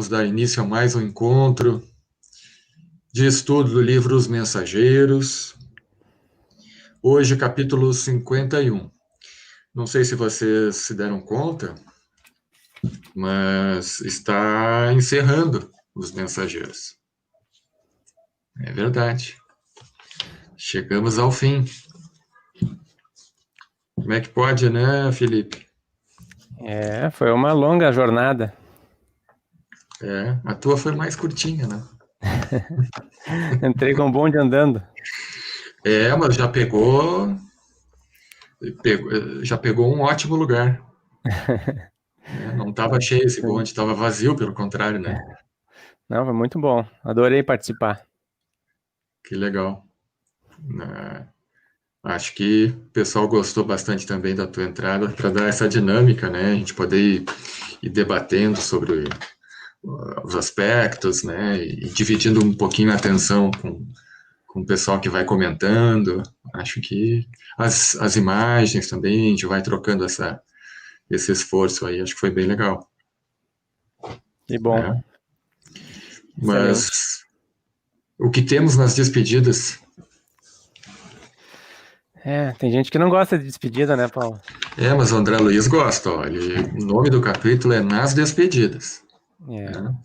Vamos dar início a mais um encontro de estudo do livro Os Mensageiros. Hoje, capítulo 51. Não sei se vocês se deram conta, mas está encerrando Os Mensageiros. É verdade. Chegamos ao fim. Como é que pode, né, Felipe? Foi uma longa jornada. A tua foi mais curtinha, né? Entrei com um bonde andando. Mas já pegou um ótimo lugar. Não estava cheio esse bonde, estava vazio, pelo contrário, né? Não, foi muito bom. Adorei participar. Que legal. Acho que o pessoal gostou bastante também da tua entrada para dar essa dinâmica, né? A gente poder ir debatendo sobre os aspectos, né? E dividindo um pouquinho a atenção com o pessoal que vai comentando. Acho que as imagens também, a gente vai trocando esse esforço aí. Acho que foi bem legal. Que bom. Mas o que temos nas despedidas? Tem gente que não gosta de despedida, né, Paulo? Mas o André Luiz gosta, olha. O nome do capítulo é Nas Despedidas. Né?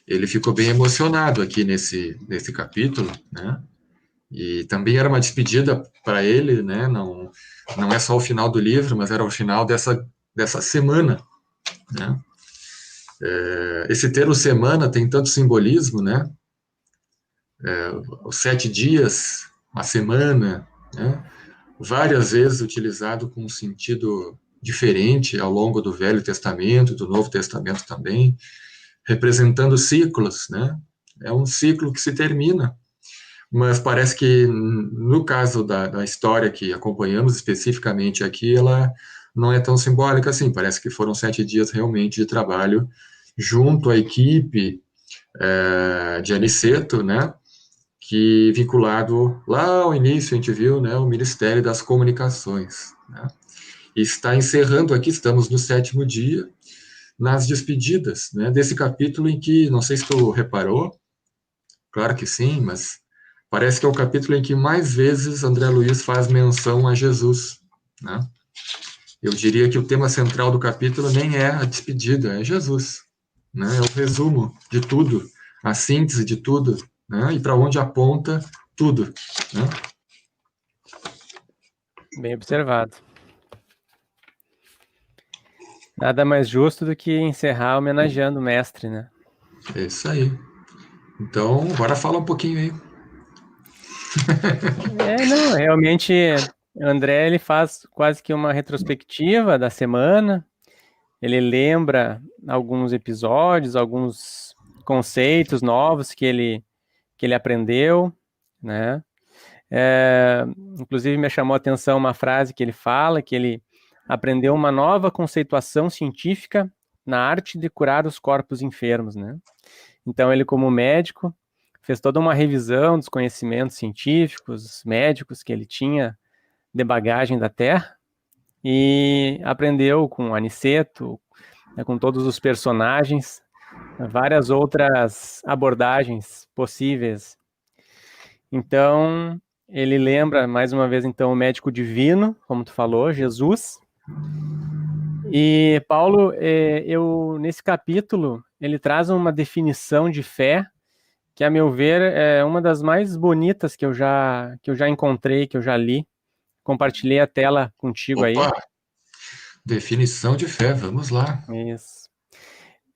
Ele ficou bem emocionado aqui nesse capítulo, né? E também era uma despedida para ele, né? Não é só o final do livro, mas era o final dessa semana, né? Esse termo semana tem tanto simbolismo, né? Os 7 dias, uma semana, né? Várias vezes utilizado com um sentido diferente ao longo do Velho Testamento, do Novo Testamento também, representando ciclos, né? É um ciclo que se termina, mas parece que no caso da história que acompanhamos especificamente aqui, ela não é tão simbólica assim, parece que foram 7 dias realmente de trabalho junto à equipe de Aniceto, né? Que vinculado lá ao início, a gente viu, né, o Ministério das Comunicações. Né? E está encerrando aqui, estamos no 7º dia, nas despedidas, né, desse capítulo em que, não sei se tu reparou, claro que sim, mas parece que é o capítulo em que mais vezes André Luiz faz menção a Jesus. Né? Eu diria que o tema central do capítulo nem é a despedida, é Jesus. Né? É o resumo de tudo, a síntese de tudo, né? E para onde aponta tudo. Né? Bem observado. Nada mais justo do que encerrar homenageando o mestre, né? É isso aí. Então, agora fala um pouquinho aí. Não, realmente, o André, ele faz quase que uma retrospectiva da semana. Ele lembra alguns episódios, alguns conceitos novos que ele aprendeu, né? Inclusive me chamou a atenção uma frase que ele fala, que ele aprendeu uma nova conceituação científica na arte de curar os corpos enfermos, né? Então ele, como médico, fez toda uma revisão dos conhecimentos científicos, médicos que ele tinha de bagagem da Terra e aprendeu com Aniceto, né, com todos os personagens, várias outras abordagens possíveis. Então, ele lembra, mais uma vez, então, o médico divino, como tu falou, Jesus. E, Paulo, nesse capítulo, ele traz uma definição de fé que, a meu ver, é uma das mais bonitas que eu já encontrei, que eu já li. Compartilhei a tela contigo. Opa! Aí. Definição de fé, vamos lá. Isso.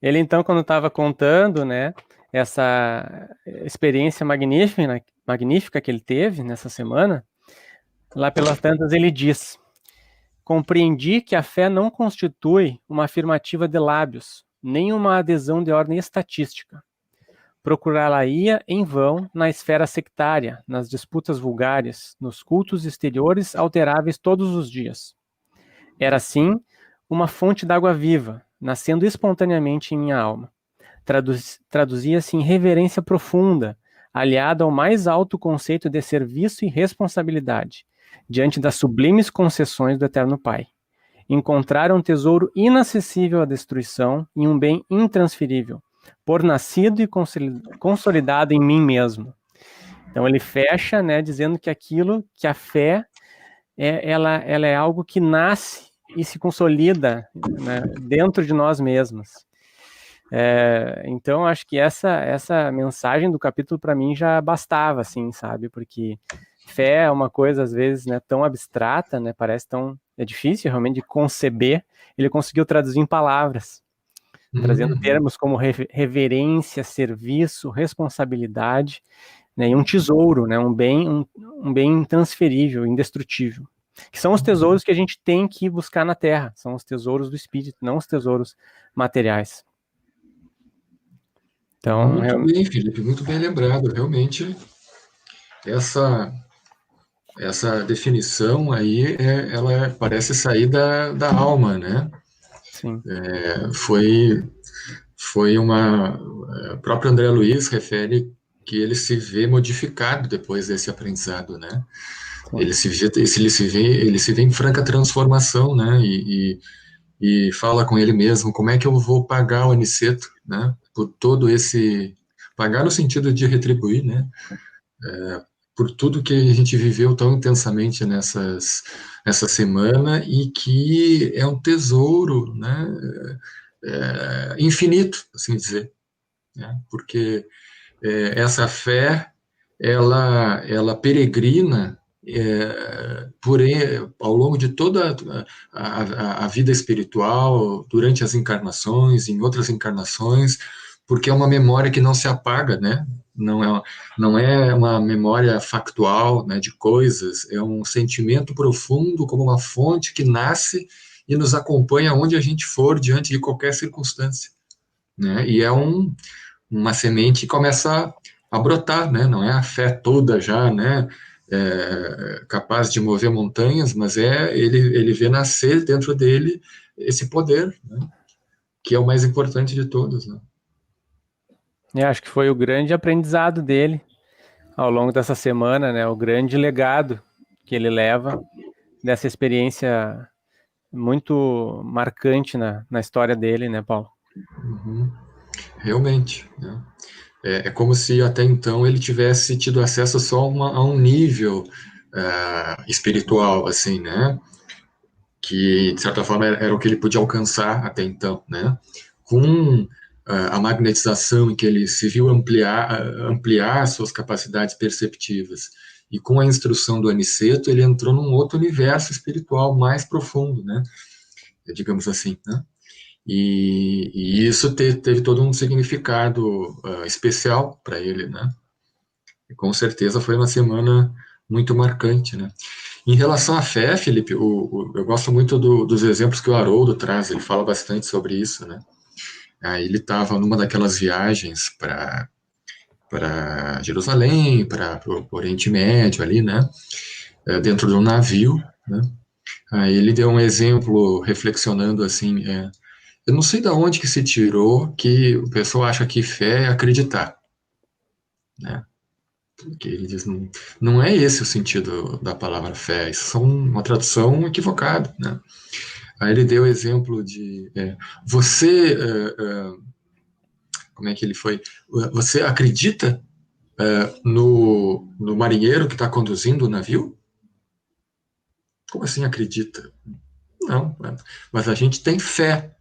Ele, então, quando estava contando, né, essa experiência magnífica que ele teve nessa semana, lá pelas tantas ele diz: compreendi que a fé não constitui uma afirmativa de lábios, nem uma adesão de ordem estatística. Procurá-la-ia em vão na esfera sectária, nas disputas vulgares, nos cultos exteriores alteráveis todos os dias. Era, assim, uma fonte d'água viva, nascendo espontaneamente em minha alma. Traduzia-se em reverência profunda, aliada ao mais alto conceito de serviço e responsabilidade, diante das sublimes concessões do Eterno Pai. Encontraram um tesouro inacessível à destruição e um bem intransferível, por nascido e consolidado em mim mesmo. Então ele fecha, né, dizendo que a fé, ela é algo que nasce e se consolida, né, dentro de nós mesmos. Então acho que essa mensagem do capítulo para mim já bastava, assim, sabe? Porque fé é uma coisa às vezes, né, tão abstrata, né? Parece tão difícil realmente de conceber. Ele conseguiu traduzir em palavras, trazendo termos como reverência, serviço, responsabilidade, né, e um tesouro, né, um bem intransferível, indestrutível, que são os tesouros que a gente tem que buscar na Terra, são os tesouros do Espírito, não os tesouros materiais. Então, muito bem, Felipe, muito bem lembrado. Realmente, essa definição aí, ela parece sair da alma, né? sim. Foi uma... O próprio André Luiz refere que ele se vê modificado depois desse aprendizado, né? Ele se vê em franca transformação, né? E fala com ele mesmo, como é que eu vou pagar o Aniceto, né? Por todo esse... Pagar no sentido de retribuir, né? Por tudo que a gente viveu tão intensamente nessa semana e que é um tesouro, né? Infinito, assim dizer, né? Porque essa fé, ela peregrina ao longo de toda a vida espiritual, durante as encarnações, em outras encarnações, porque é uma memória que não se apaga, né? Não é uma memória factual, né, de coisas, é um sentimento profundo, como uma fonte que nasce e nos acompanha onde a gente for, diante de qualquer circunstância, né? E é uma semente que começa a brotar, né? Não é a fé toda já, né? Capaz de mover montanhas, mas ele vê nascer dentro dele esse poder, né? Que é o mais importante de todos, né? Acho que foi o grande aprendizado dele ao longo dessa semana, né? O grande legado que ele leva dessa experiência muito marcante na história dele, né, Paulo? Realmente, né? É como se até então ele tivesse tido acesso só a um nível espiritual, assim, né? Que, de certa forma, era o que ele podia alcançar até então, né? Com a magnetização em que ele se viu ampliar suas capacidades perceptivas e com a instrução do Aniceto, ele entrou num outro universo espiritual mais profundo, né? Digamos assim, né? E isso teve todo um significado especial para ele, né? E com certeza foi uma semana muito marcante, né? Em relação à fé, Felipe, eu gosto muito dos exemplos que o Haroldo traz, ele fala bastante sobre isso, né? Aí ele estava numa daquelas viagens para Jerusalém, para o Oriente Médio ali, né? Dentro de um navio, né? Aí ele deu um exemplo reflexionando assim, eu não sei de onde que se tirou que o pessoal acha que fé é acreditar, né? Porque ele diz, não é esse o sentido da palavra fé, isso é uma tradução equivocada, né? Aí ele deu o exemplo de, você, como é que ele foi? Você acredita no marinheiro que está conduzindo o navio? Como assim acredita? Não, mas a gente tem fé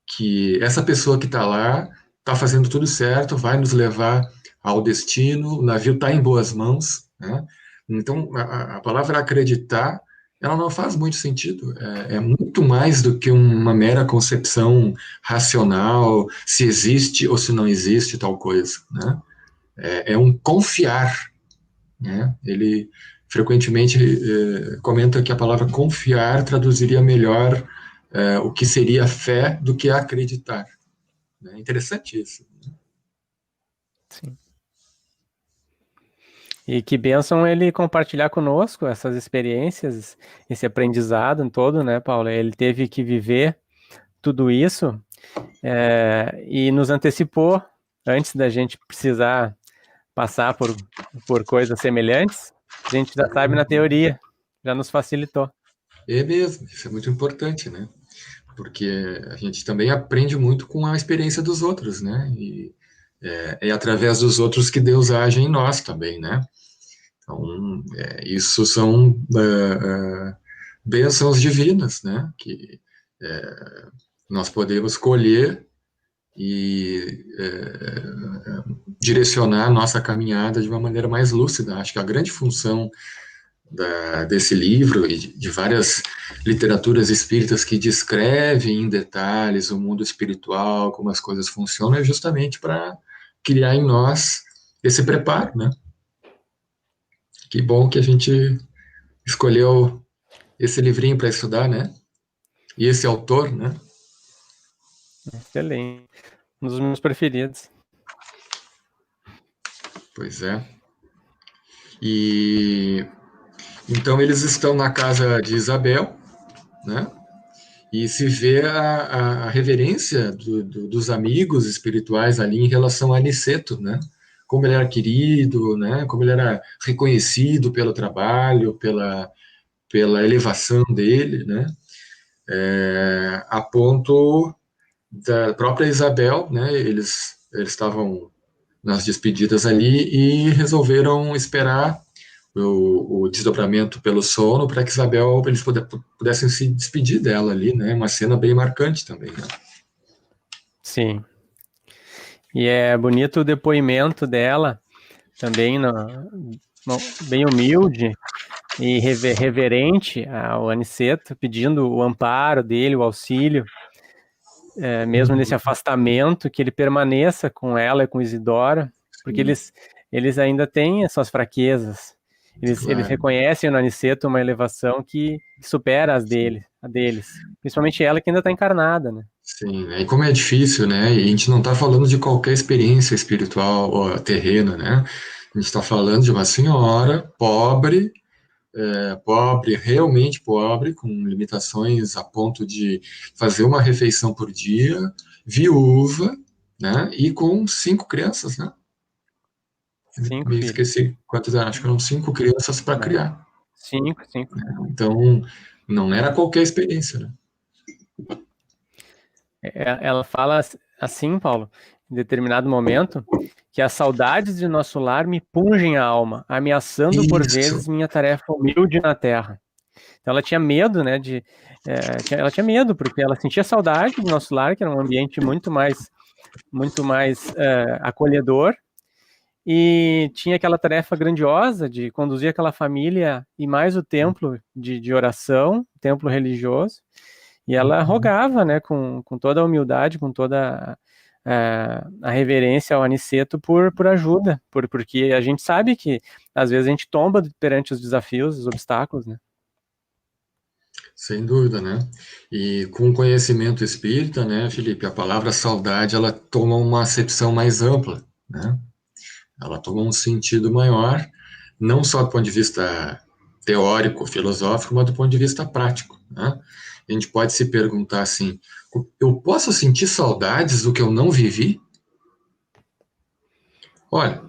que essa pessoa que está lá está fazendo tudo certo, vai nos levar ao destino, o navio está em boas mãos, né? Então, a palavra acreditar, ela não faz muito sentido. É muito mais do que uma mera concepção racional, se existe ou se não existe tal coisa, né? É um confiar, né? Ele frequentemente comenta que a palavra confiar traduziria melhor o que seria fé do que acreditar. É interessante isso. Sim. E que bênção ele compartilhar conosco essas experiências, esse aprendizado todo, né, Paulo? Ele teve que viver tudo isso e nos antecipou antes da gente precisar passar por coisas semelhantes. A gente já sabe na teoria, já nos facilitou. É mesmo, isso é muito importante, né? porque a gente também aprende muito com a experiência dos outros, né? E é através dos outros que Deus age em nós também, né? Então, isso são bênçãos divinas, né? Que nós podemos colher e direcionar a nossa caminhada de uma maneira mais lúcida. Acho que a grande função desse livro e de várias literaturas espíritas que descrevem em detalhes o mundo espiritual, como as coisas funcionam, é justamente para criar em nós esse preparo, né? Que bom que a gente escolheu esse livrinho para estudar, né? E esse autor, né? Excelente. Um dos meus preferidos. Pois é. E então eles estão na casa de Isabel, né? E se vê a reverência dos amigos espirituais ali em relação a Aniceto, né? Como ele era querido, né? Como ele era reconhecido pelo trabalho, pela elevação dele, né? A ponto da própria Isabel, né? Eles estavam nas despedidas ali e resolveram esperar o desdobramento pelo sono para que Isabel eles pudessem se despedir dela ali, né? Uma cena bem marcante também, né? Sim. E é bonito o depoimento dela, também bem humilde e reverente ao Aniceto, pedindo o amparo dele, o auxílio, mesmo nesse afastamento, que ele permaneça com ela e com Isidora, porque eles ainda têm as suas fraquezas. Eles reconhecem no Aniceto uma elevação que supera a deles. Principalmente ela que ainda está encarnada, né? Sim, e como é difícil, né? E a gente não está falando de qualquer experiência espiritual ou terrena, né? A gente está falando de uma senhora pobre, pobre, realmente pobre, com limitações a ponto de fazer uma refeição por dia, viúva, né? E com 5 crianças, né? 5 Me filhos. esqueci quantas, acho que eram 5 crianças para criar. 5. Então, não era qualquer experiência, né? Ela fala assim, Paulo, em determinado momento, que as saudades de nosso lar me pungem a alma, ameaçando por Isso. vezes minha tarefa humilde na terra. Então ela tinha medo, né, ela tinha medo, porque ela sentia saudade do nosso lar, que era um ambiente muito mais acolhedor, e tinha aquela tarefa grandiosa de conduzir aquela família e mais o templo de oração, templo religioso, e ela rogava, né, com toda a humildade, com toda a reverência ao Aniceto por ajuda, porque a gente sabe que às vezes a gente tomba perante os desafios, os obstáculos, né? Sem dúvida, né? E com o conhecimento espírita, né, Felipe, a palavra saudade, ela toma uma acepção mais ampla, né? Ela toma um sentido maior, não só do ponto de vista teórico, filosófico, mas do ponto de vista prático, né? A gente pode se perguntar assim, eu posso sentir saudades do que eu não vivi? Olha,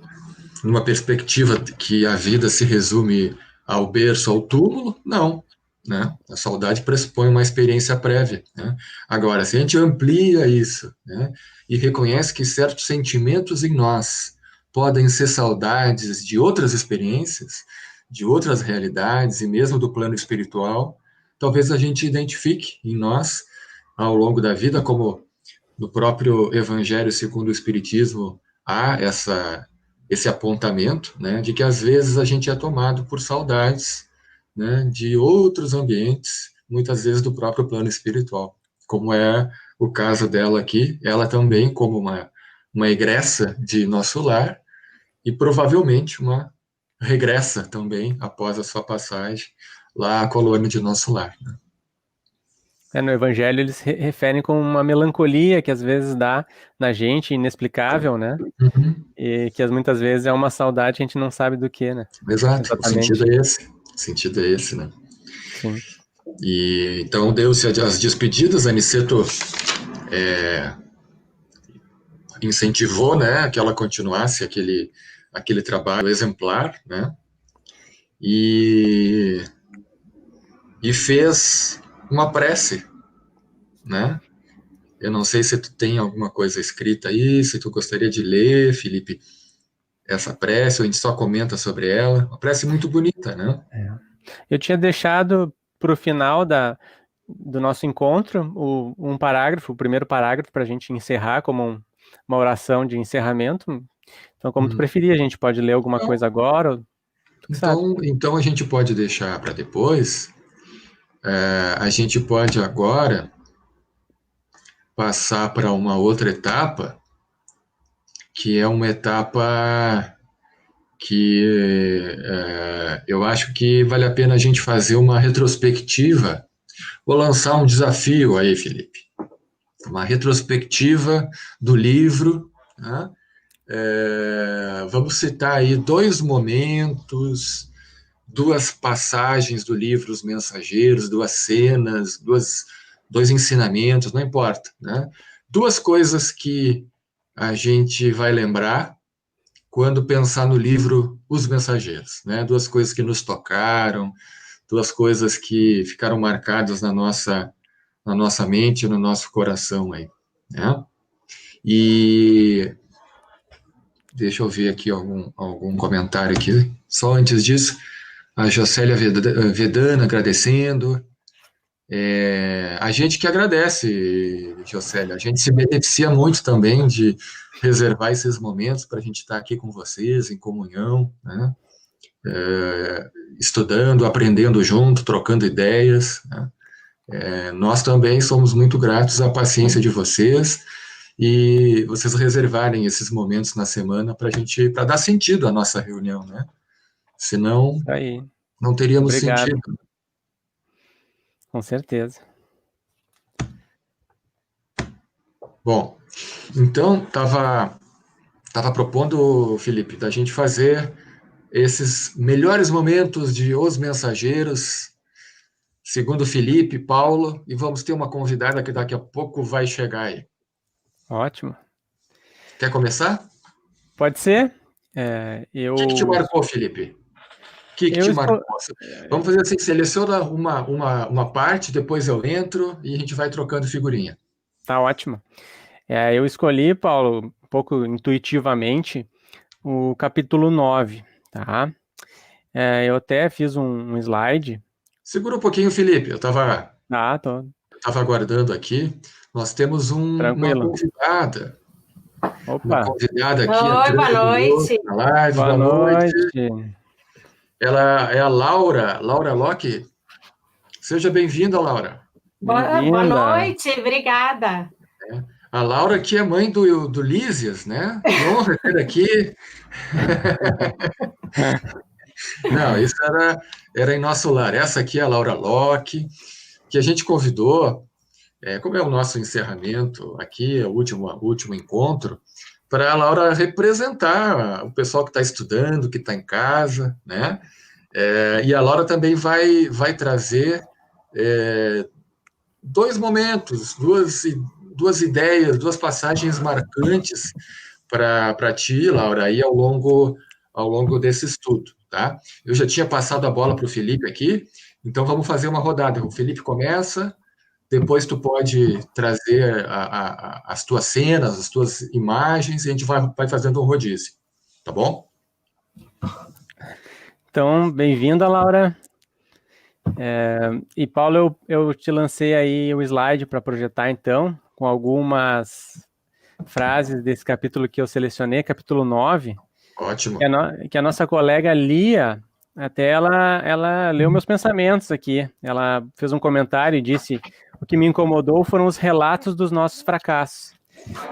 numa perspectiva que a vida se resume ao berço, ao túmulo, não, né? A saudade pressupõe uma experiência prévia, né? Agora, se a gente amplia isso, né, e reconhece que certos sentimentos em nós podem ser saudades de outras experiências, de outras realidades e mesmo do plano espiritual, talvez a gente identifique em nós, ao longo da vida, como no próprio Evangelho segundo o Espiritismo, há esse apontamento, né, de que às vezes a gente é tomado por saudades, né, de outros ambientes, muitas vezes do próprio plano espiritual, como é o caso dela aqui, ela também como uma egressa de nosso lar e provavelmente uma regressa também após a sua passagem lá à colônia de nosso lar, né? No Evangelho eles referem com uma melancolia que às vezes dá na gente, inexplicável, né? Uhum. E que muitas vezes é uma saudade que a gente não sabe do que, né? Exato, o Exatamente. sentido é esse. O sentido é esse, né? Sim. E então deu-se as despedidas, Aniceto incentivou, né, que ela continuasse aquele trabalho exemplar, né, e fez uma prece né? Eu não sei se tu tem alguma coisa escrita aí, se tu gostaria de ler, Felipe, essa prece, ou a gente só comenta sobre ela. Uma prece muito bonita, né? Eu tinha deixado para o final do nosso encontro um parágrafo, o primeiro parágrafo, para a gente encerrar como uma oração de encerramento. Então, como tu preferir, a gente pode ler alguma coisa agora, ou tu que sabe. Então a gente pode deixar para depois. A gente pode agora passar para uma outra etapa, que é uma etapa que eu acho que vale a pena a gente fazer uma retrospectiva. Vou lançar um desafio aí, Felipe. Uma retrospectiva do livro, né? Vamos citar aí 2 momentos, 2 passagens do livro Os Mensageiros, 2 cenas, 2 ensinamentos, não importa, né? 2 coisas que a gente vai lembrar quando pensar no livro Os Mensageiros, né? 2 coisas que nos tocaram, 2 coisas que ficaram marcadas na nossa mente, no nosso coração aí, né? E deixa eu ver aqui algum comentário aqui. Só antes disso, a Jocélia Vedana agradecendo. A gente que agradece, Jocélia. A gente se beneficia muito também de reservar esses momentos para a gente estar aqui com vocês, em comunhão, né? Estudando, aprendendo junto, trocando ideias, né? Nós também somos muito gratos à paciência de vocês e vocês reservarem esses momentos na semana para dar sentido à nossa reunião, né? Senão, Aí. não teríamos Obrigado. sentido. Com certeza. Bom, então estava propondo, Felipe, da gente fazer esses melhores momentos de Os Mensageiros, segundo Felipe, Paulo, e vamos ter uma convidada que daqui a pouco vai chegar aí. Ótimo. Quer começar? Pode ser. O que te marcou, Felipe? O que te marcou? Vamos fazer assim, seleciona uma parte, depois eu entro e a gente vai trocando figurinha. Tá ótimo. Eu escolhi, Paulo, um pouco intuitivamente, o capítulo 9, tá? Eu até fiz um slide. Segura um pouquinho, Felipe, eu estava aguardando aqui. Nós temos uma convidada. Opa. Uma convidada aqui. Oi, boa noite. Na live. Boa noite. Ela é a Laura Locke. Seja bem-vinda, Laura. Boa noite, obrigada. A Laura, que é mãe do Lísias, né? Que honra ter aqui. Não, isso era em nosso lar. Essa aqui é a Laura Locke, que a gente convidou, como é o nosso encerramento aqui, o último encontro, para a Laura representar o pessoal que está estudando, que está em casa, né? E a Laura também vai trazer 2 momentos, duas ideias, 2 passagens marcantes para ti, Laura, aí ao longo desse estudo, tá? Eu já tinha passado a bola para o Felipe aqui, então vamos fazer uma rodada. O Felipe começa, depois tu pode trazer as tuas cenas, as tuas imagens, e a gente vai fazendo um rodízio, tá bom? Então, bem-vinda, Laura. E, Paulo, eu te lancei aí o slide para projetar, então, com algumas frases desse capítulo que eu selecionei, capítulo 9. Ótimo. Que a nossa colega Lia, até ela leu meus pensamentos aqui. Ela fez um comentário e disse: o que me incomodou foram os relatos dos nossos fracassos.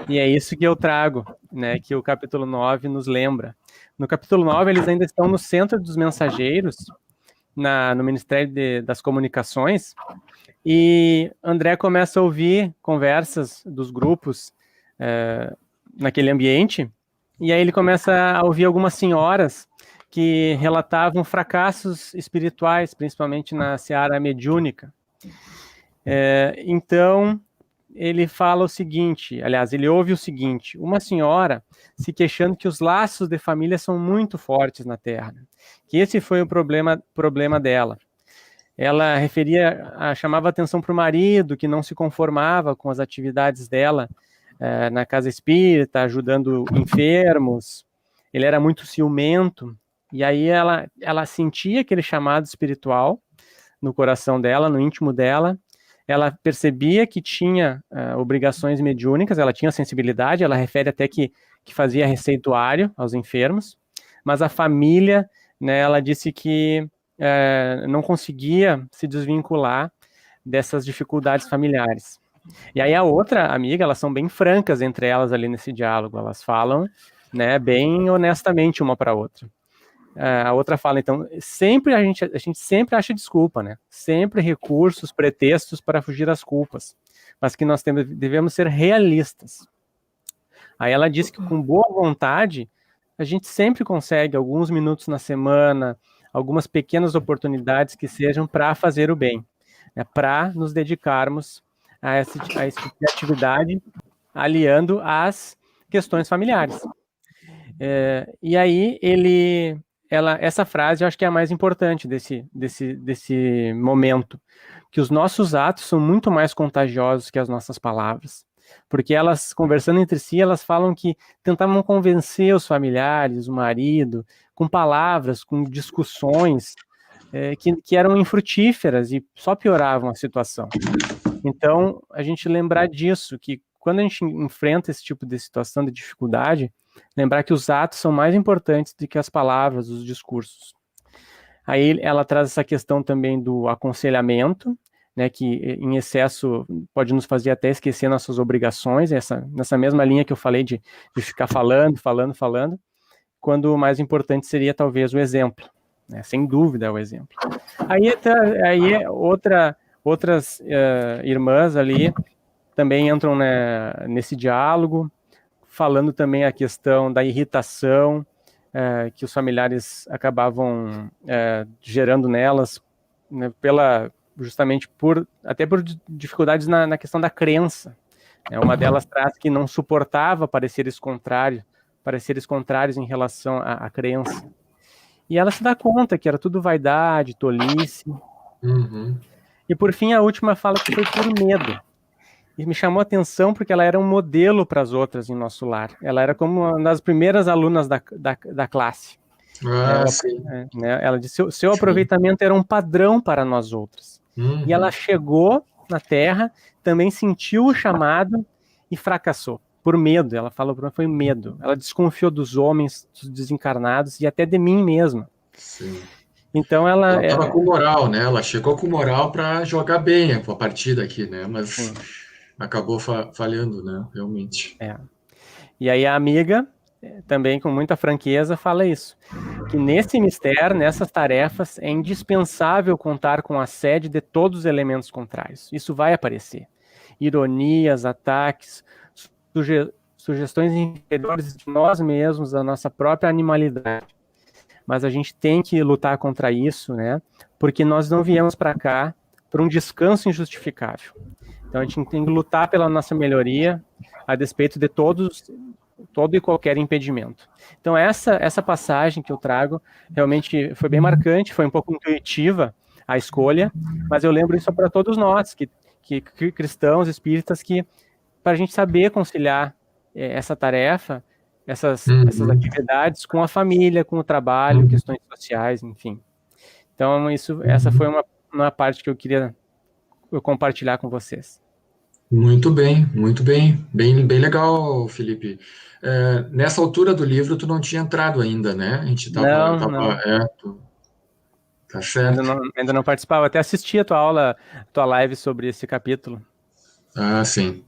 E é isso que eu trago, né, que o capítulo 9 nos lembra. No capítulo 9, eles ainda estão no centro dos mensageiros, no Ministério das Comunicações, e André começa a ouvir conversas dos grupos naquele ambiente, e aí ele começa a ouvir algumas senhoras que relatavam fracassos espirituais, principalmente na seara mediúnica. Então, ele fala o seguinte, aliás, ele ouve o seguinte: uma senhora se queixando que os laços de família são muito fortes na Terra, que esse foi o problema dela. ela chamava atenção para o marido, que não se conformava com as atividades dela na casa espírita, ajudando enfermos. Ele era muito ciumento, e aí ela sentia aquele chamado espiritual no coração dela, no íntimo dela. Ela percebia que tinha obrigações mediúnicas, ela tinha sensibilidade, ela refere até que fazia receituário aos enfermos, mas a família, né, ela disse que não conseguia se desvincular dessas dificuldades familiares. E aí a outra amiga, elas são bem francas entre elas ali nesse diálogo, elas falam, né, bem honestamente uma para a outra. A outra fala, então, sempre a gente sempre acha desculpa, né? Sempre recursos, pretextos para fugir das culpas, mas que nós devemos ser realistas. Aí ela diz que com boa vontade, a gente sempre consegue alguns minutos na semana, algumas pequenas oportunidades que sejam para fazer o bem, né? Para nos dedicarmos a esse tipo de atividade, aliando as questões familiares. E aí essa frase eu acho que é a mais importante desse momento, que os nossos atos são muito mais contagiosos que as nossas palavras, porque elas, conversando entre si, elas falam que tentavam convencer os familiares, o marido, com palavras, com discussões que eram infrutíferas e só pioravam a situação. Então, a gente lembrar disso, que quando a gente enfrenta esse tipo de situação de dificuldade, lembrar que os atos são mais importantes do que as palavras, os discursos. Aí ela traz essa questão também do aconselhamento, né, que em excesso pode nos fazer até esquecer nossas obrigações, nessa mesma linha que eu falei de ficar falando, quando o mais importante seria talvez o exemplo, né, sem dúvida o exemplo. Aí outras irmãs ali também entram nesse diálogo, falando também a questão da irritação que os familiares acabavam gerando nelas, né, justamente até por dificuldades na questão da crença. Uma delas traz que não suportava pareceres contrários em relação à crença. E ela se dá conta que era tudo vaidade, tolice. Uhum. E por fim, a última fala que foi por medo. E me chamou a atenção porque ela era um modelo para as outras em nosso lar. Ela era como uma das primeiras alunas da classe. Ela disse, seu aproveitamento era um padrão para nós outras. Uhum. E ela chegou na Terra, também sentiu o chamado e fracassou. Por medo, ela falou, foi medo. Ela desconfiou dos homens, dos desencarnados e até de mim mesma. Sim. Então ela estava com moral, né? Ela chegou com moral para jogar bem a partida aqui, né? Mas sim, acabou falhando, né? Realmente. E aí a amiga, também com muita franqueza, fala isso, que nesse mistério, nessas tarefas, é indispensável contar com a sede de todos os elementos contrários. Isso vai aparecer. Ironias, ataques, sugestões inferiores de nós mesmos, da nossa própria animalidade. Mas a gente tem que lutar contra isso, né? Porque nós não viemos para cá por um descanso injustificável. Então a gente tem que lutar pela nossa melhoria, a despeito de todo e qualquer impedimento. Então essa passagem que eu trago realmente foi bem marcante, foi um pouco intuitiva a escolha, mas eu lembro isso para todos nós, que cristãos, espíritas, que para a gente saber conciliar essa tarefa, essas atividades com a família, com o trabalho, questões sociais, enfim. Então, essa foi uma parte que eu queria compartilhar com vocês. Muito bem, bem legal, Felipe. Nessa altura do livro, tu não tinha entrado ainda, né? A gente não. Tá certo. Ainda não participava, até assisti a tua live sobre esse capítulo. Ah, sim.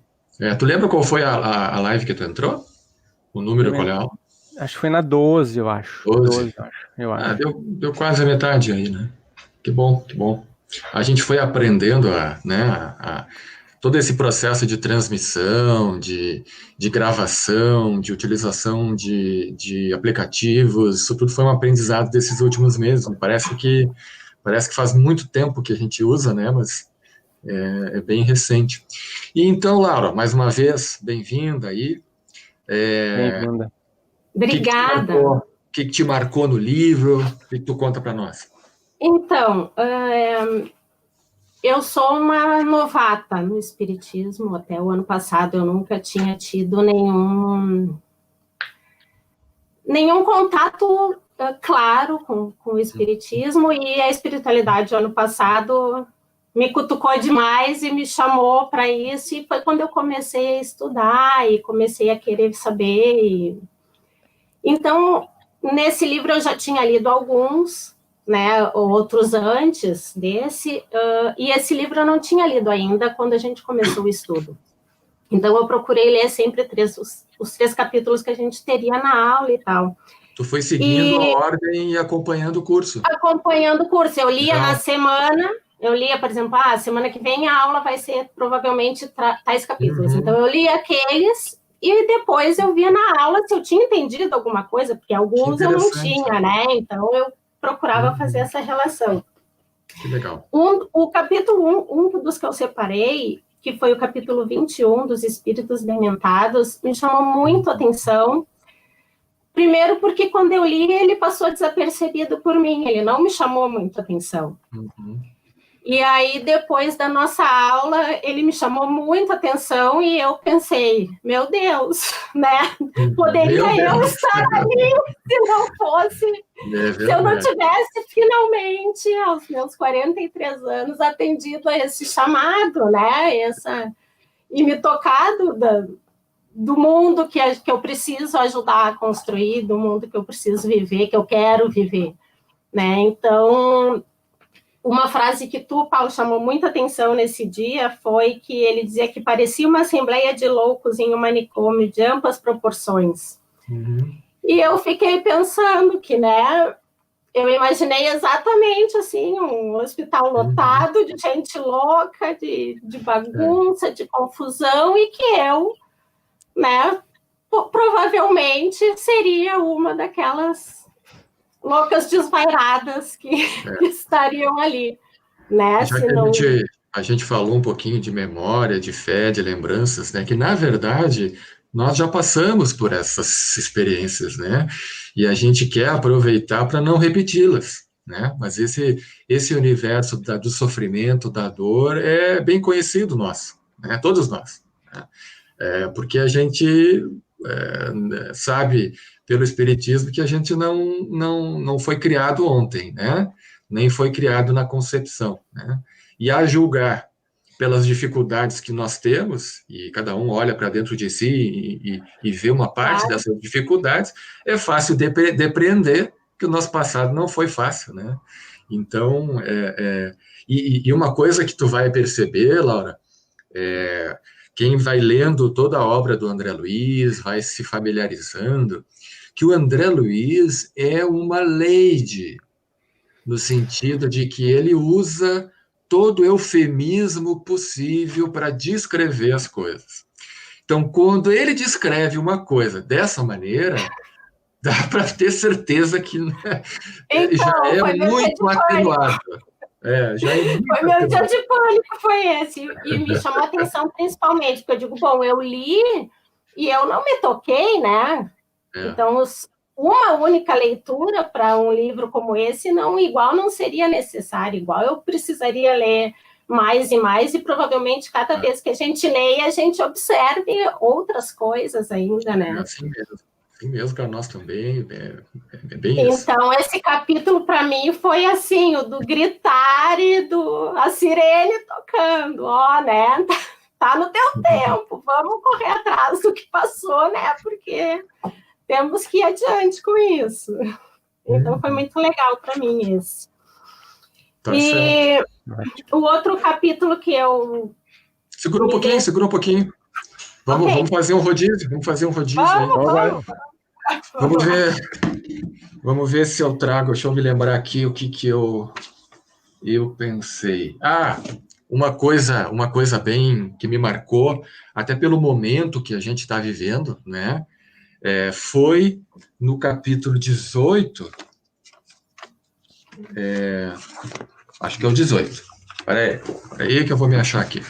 Tu lembra qual foi a live que tu entrou? O número qual é? Acho que foi na 12, eu acho. 12? Eu acho. Deu quase a metade aí, né? Que bom. A gente foi aprendendo todo esse processo de transmissão, de gravação, de utilização de aplicativos, isso tudo foi um aprendizado desses últimos meses. Parece que faz muito tempo que a gente usa, né? Mas é bem recente. E então, Laura, mais uma vez, bem-vinda aí. Obrigada. O que te marcou no livro? O que tu conta para nós? Então, eu sou uma novata no espiritismo. Até o ano passado eu nunca tinha tido nenhum contato claro com o espiritismo, e a espiritualidade ano passado me cutucou demais e me chamou para isso, e foi quando eu comecei a estudar e comecei a querer saber. Então, nesse livro eu já tinha lido alguns, né, outros antes desse, e esse livro eu não tinha lido ainda quando a gente começou o estudo. Então, eu procurei ler sempre os 3 capítulos que a gente teria na aula e tal. Tu foi seguindo a ordem e acompanhando o curso. Acompanhando o curso. Eu lia na semana, por exemplo, semana que vem a aula vai ser provavelmente tais capítulos. Então, eu lia aqueles e depois eu via na aula se eu tinha entendido alguma coisa, porque alguns eu não tinha, né? Então, eu procurava fazer essa relação. Que legal. O capítulo 1, dos que eu separei, que foi o capítulo 21 dos Espíritos Dementados, me chamou muito a atenção. Primeiro porque quando eu li, ele passou desapercebido por mim, ele não me chamou muito a atenção. E aí, depois da nossa aula, ele me chamou muito a atenção e eu pensei, meu Deus, né? Poderia eu estar ali se não fosse, se eu não tivesse finalmente, aos meus 43 anos, atendido a esse chamado, né? E me tocado do mundo que eu preciso ajudar a construir, do mundo que eu preciso viver, que eu quero viver, né? Então, uma frase que tu, Paulo, chamou muita atenção nesse dia foi que ele dizia que parecia uma assembleia de loucos em um manicômio de amplas proporções. E eu fiquei pensando que, né, eu imaginei exatamente assim, um hospital lotado de gente louca, de bagunça, de confusão, e que eu, né, provavelmente seria uma daquelas loucas desvairadas que estariam ali, né? Já que a gente falou um pouquinho de memória, de fé, de lembranças, né? Que na verdade nós já passamos por essas experiências, né? E a gente quer aproveitar para não repeti-las, né? Mas esse universo do sofrimento, da dor, é bem conhecido nosso, né? Todos nós, né? Porque a gente sabe pelo Espiritismo que a gente não foi criado ontem, né? Nem foi criado na concepção, né? E a julgar pelas dificuldades que nós temos, e cada um olha para dentro de si e vê uma parte dessas dificuldades, é fácil depreender que o nosso passado não foi fácil, né? Então, e uma coisa que tu vai perceber, Laura, quem vai lendo toda a obra do André Luiz, vai se familiarizando, que o André Luiz é uma lady, no sentido de que ele usa todo o eufemismo possível para descrever as coisas. Então, quando ele descreve uma coisa dessa maneira, dá para ter certeza que já é muito atenuado. Foi meu dia de pânico, foi esse. E me chamou a atenção principalmente, porque eu digo, bom, eu li e eu não me toquei, né? Então, uma única leitura para um livro como esse não seria necessário, igual eu precisaria ler mais e mais, e provavelmente cada vez que a gente leia, a gente observe outras coisas ainda, né? Assim mesmo para nós também, é bem isso. Então, esse capítulo, para mim, foi assim, o do gritar e a sirene tocando, né? Tá no teu tempo, vamos correr atrás do que passou, né? Porque temos que ir adiante com isso. Então, foi muito legal para mim esse. E o outro capítulo que eu... Segura um pouquinho. Vamos fazer um rodízio, Vamos ver se eu trago, deixa eu me lembrar aqui o que eu pensei. Uma coisa bem que me marcou, até pelo momento que a gente está vivendo, né? Foi no capítulo 18, acho que é o 18. Peraí que eu vou me achar aqui.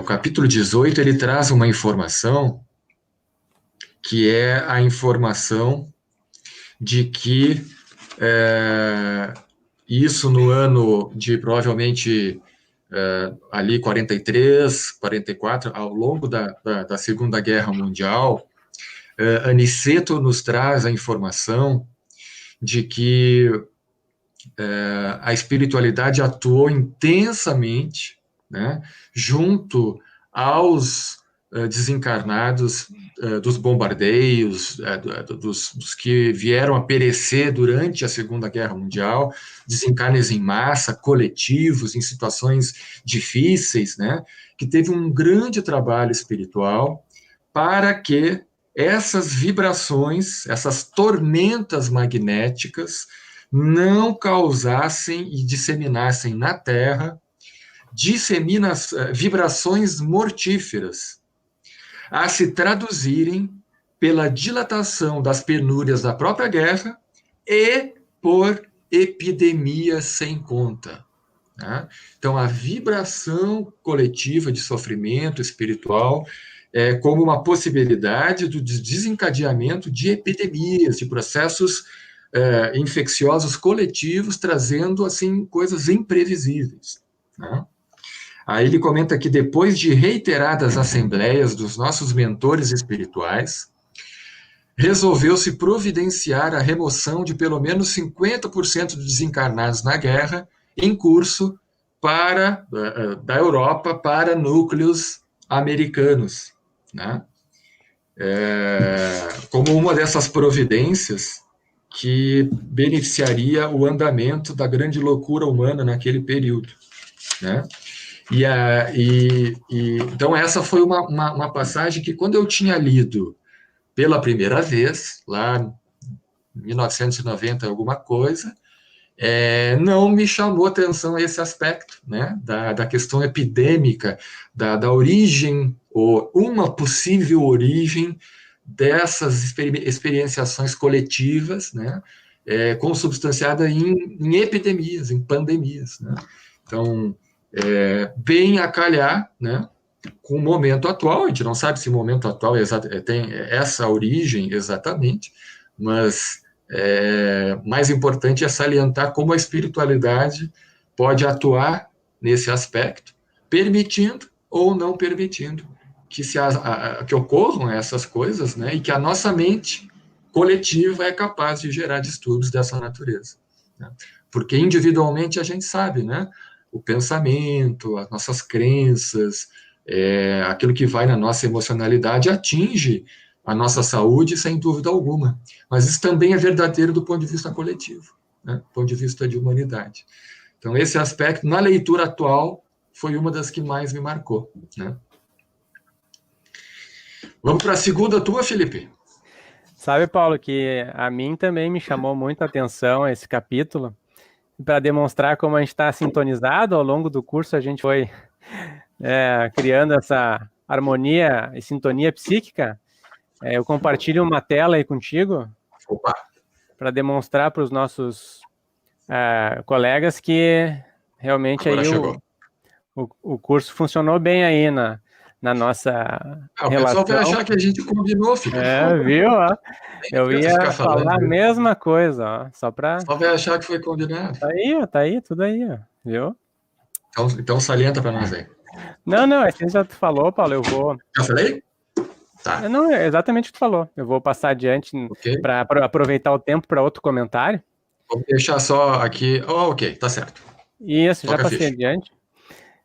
O capítulo 18, ele traz uma informação que é a informação de que Isso no ano de provavelmente ali 43, 44, ao longo da Segunda Guerra Mundial. Aniceto nos traz a informação de que a espiritualidade atuou intensamente, né, junto aos desencarnados dos bombardeios, dos que vieram a perecer durante a Segunda Guerra Mundial, desencarnes em massa, coletivos, em situações difíceis, né, que teve um grande trabalho espiritual para que essas vibrações, essas tormentas magnéticas, não causassem e disseminassem na Terra vibrações mortíferas, a se traduzirem pela dilatação das penúrias da própria guerra e por epidemias sem conta. Tá? Então, a vibração coletiva de sofrimento espiritual é como uma possibilidade do desencadeamento de epidemias, de processos infecciosos coletivos, trazendo assim coisas imprevisíveis. Né? Aí ele comenta que depois de reiteradas assembleias dos nossos mentores espirituais, resolveu-se providenciar a remoção de pelo menos 50% dos desencarnados na guerra em curso da Europa para núcleos americanos. Né? Como uma dessas providências que beneficiaria o andamento da grande loucura humana naquele período. Né? Então, essa foi uma passagem que, quando eu tinha lido pela primeira vez, lá em 1990, alguma coisa, não me chamou atenção esse aspecto, né, da questão epidêmica, da origem, ou uma possível origem dessas experienciações coletivas, né, consubstanciada em epidemias, em pandemias. Né? Então, bem a calhar, né, com o momento atual. A gente não sabe se o momento atual tem essa origem exatamente, mas mais importante é salientar como a espiritualidade pode atuar nesse aspecto, permitindo ou não permitindo que ocorram essas coisas, né, e que a nossa mente coletiva é capaz de gerar distúrbios dessa natureza. Né? Porque individualmente a gente sabe, né, o pensamento, as nossas crenças, aquilo que vai na nossa emocionalidade atinge a nossa saúde, sem dúvida alguma. Mas isso também é verdadeiro do ponto de vista coletivo, né? Do ponto de vista de humanidade. Então, esse aspecto, na leitura atual, foi uma das que mais me marcou. Né? Vamos para a segunda tua, Felipe? Sabe, Paulo, que a mim também me chamou muito a atenção esse capítulo, para demonstrar como a gente está sintonizado. Ao longo do curso a gente foi criando essa harmonia e sintonia psíquica. Eu compartilho uma tela aí contigo para demonstrar para os nossos colegas que realmente aí o curso funcionou bem aí na nossa relação. O pessoal vai achar que a gente combinou, filho. Viu? Eu ia falar a mesma coisa, ó, só para... Só vai achar que foi combinado. Tá aí, tudo aí, ó, viu? Então salienta para nós aí. Não, assim já tu falou, Paulo, eu vou... Já falei? Tá. Não, é exatamente o que tu falou. Eu vou passar adiante para aproveitar o tempo para outro comentário. Vou deixar só aqui... ok, tá certo. Isso, já passei adiante.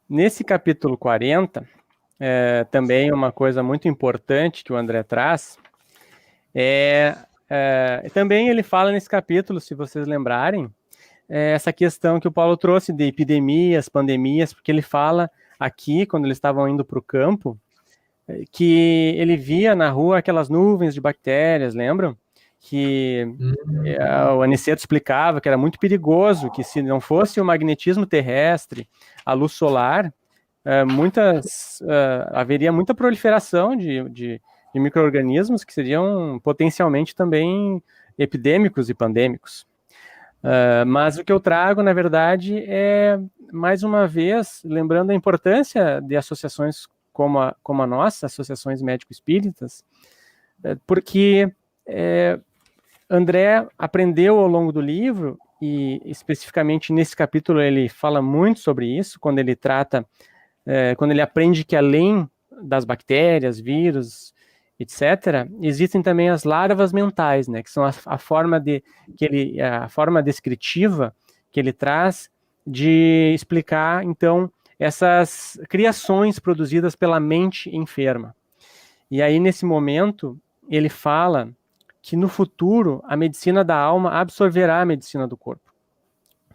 Nesse capítulo 40... também uma coisa muito importante que o André traz, também ele fala nesse capítulo, se vocês lembrarem, essa questão que o Paulo trouxe de epidemias, pandemias, porque ele fala aqui, quando eles estavam indo para o campo, que ele via na rua aquelas nuvens de bactérias, lembram? Que o Aniceto explicava que era muito perigoso, que se não fosse o magnetismo terrestre, a luz solar, haveria muita proliferação de micro-organismos que seriam potencialmente também epidêmicos e pandêmicos. Mas o que eu trago, na verdade, é, mais uma vez, lembrando a importância de associações como a nossa, associações médico-espíritas, porque André aprendeu ao longo do livro, e especificamente nesse capítulo ele fala muito sobre isso, quando ele trata, quando ele aprende que além das bactérias, vírus, etc., existem também as larvas mentais, né, que são a forma descritiva que ele traz de explicar, então, essas criações produzidas pela mente enferma. E aí, nesse momento, ele fala que no futuro a medicina da alma absorverá a medicina do corpo.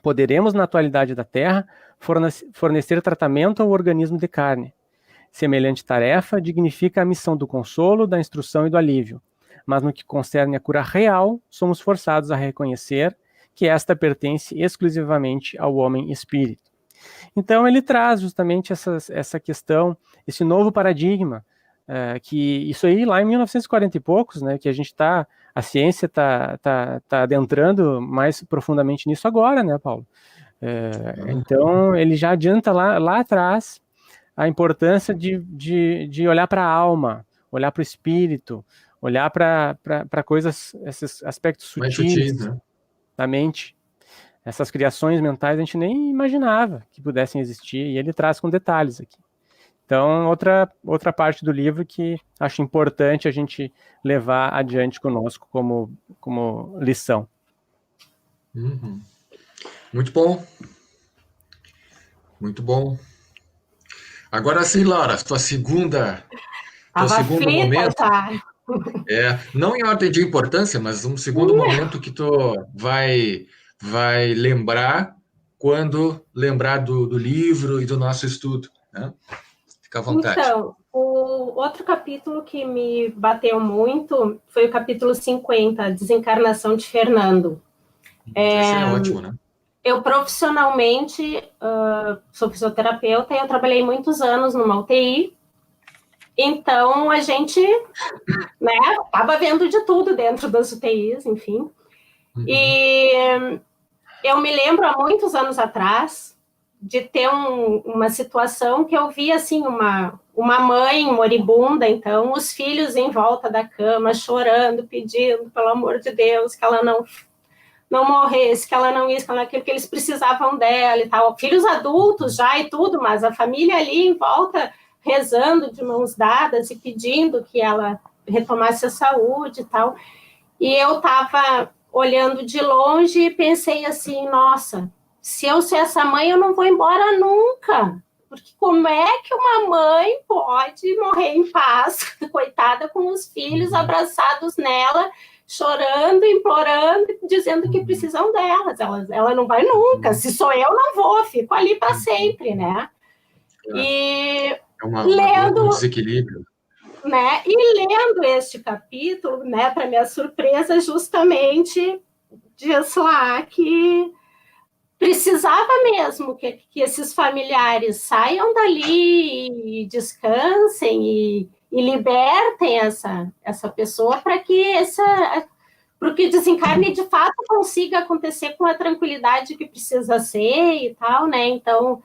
Poderemos, na atualidade da Terra, fornecer tratamento ao organismo de carne. Semelhante tarefa dignifica a missão do consolo, da instrução e do alívio. Mas no que concerne a cura real, somos forçados a reconhecer que esta pertence exclusivamente ao homem espírito. Então ele traz justamente essa questão, esse novo paradigma, que isso aí lá em 1940 e poucos, né, que a ciência está adentrando mais profundamente nisso agora, né, Paulo? Então ele já adianta lá atrás a importância de olhar para a alma, olhar para o espírito, olhar para coisas, esses aspectos sutis, né, da mente. Essas criações mentais a gente nem imaginava que pudessem existir, e ele traz com detalhes aqui. Então, outra parte do livro que acho importante a gente levar adiante conosco como lição. Uhum. Muito bom. Muito bom. Agora sim, Laura, teu segundo momento. Tá. Não em ordem de importância, mas um segundo momento que tu vai lembrar quando lembrar do livro e do nosso estudo, né? Fica à vontade. Então, o outro capítulo que me bateu muito foi o capítulo 50, Desencarnação de Fernando. Esse é ótimo, né? Eu profissionalmente sou fisioterapeuta e eu trabalhei muitos anos numa UTI, então a gente, né, estava vendo de tudo dentro das UTIs, enfim. Uhum. E eu me lembro há muitos anos atrás de ter uma situação que eu vi assim, uma mãe moribunda, então os filhos em volta da cama chorando, pedindo pelo amor de Deus que ela não morresse, que ela não isso, que ela aquilo, que eles precisavam dela e tal. Filhos adultos já e tudo, mas a família ali em volta rezando de mãos dadas e pedindo que ela retomasse a saúde e tal. E eu estava olhando de longe e pensei assim, nossa, se eu ser essa mãe, eu não vou embora nunca. Porque como é que uma mãe pode morrer em paz, coitada, com os filhos abraçados nela, chorando, implorando, dizendo que precisam delas. Ela não vai nunca. Se sou eu, não vou. Fico ali para sempre, né? E lendo um desequilíbrio. Né? E lendo este capítulo, né, para minha surpresa, justamente diz lá que precisava mesmo que esses familiares saiam dali e descansem e libertem essa pessoa para que porque desencarne de fato consiga acontecer com a tranquilidade que precisa ser e tal, né? Então,